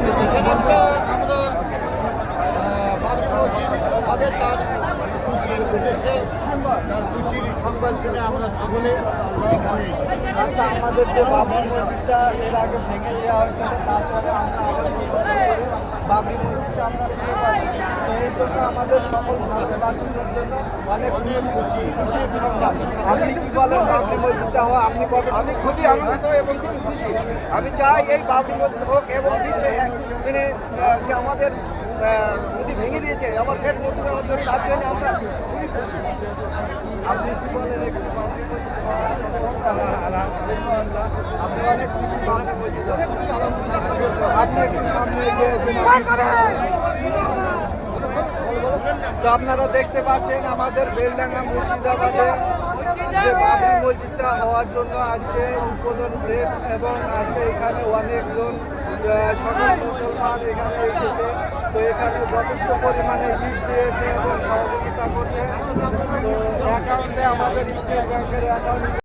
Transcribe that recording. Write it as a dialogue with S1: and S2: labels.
S1: এখানে আমরা বাবরি তার খুশির উদ্দেশ্যে তার খুশির সংবাদ শুনে আমরা সকলে এখানে এসেছি।
S2: আচ্ছা, আমাদের যে বাবরি মসজিদটা এর আগে ভেঙে দেওয়া হয়েছিল, তারপরে আমরা আবার বাবরি মসজিদটা আমরা ফিরে পাচ্ছি। তো এই জন্য আমাদের সকল ভারতবাসীদের জন্য অনেক খুশি। আপনি কি বলেন বাবরি মসজিদটা হওয়া? আপনি বলেন?
S3: আমি খুবই আনন্দিত এবং খুব খুশি। আমি চাই এই বাবরি মসজিদ হোক এবং বিশ্বে মানে যে আমাদের যদি ভেঙে দিয়েছে আমার ফের নতুন জন্য তার জন্য আমরা খুবই খুশি।
S2: আপনি কি বলেন একটু বাবরি মসজিদ হওয়ার আপনি অনেক খুশি বাবরি মসজিদ? আপনি একটু সামনে গিয়েছেন। তো আপনারা দেখতে পাচ্ছেন আমাদের বেলডাঙ্গা মুর্শিদাবাদে যে বাবরি মসজিদটা হওয়ার জন্য আজকে উদ্বোধন ডেট, এবং আজকে এখানে অনেকজন সকল মুসলমান এখানে এসেছে। তো এখানে যথেষ্ট পরিমাণে ইট দিয়েছে এবং সহযোগিতা করছে। তো অ্যাকাউন্টে আমাদের স্টেট ব্যাংকের অ্যাকাউন্ট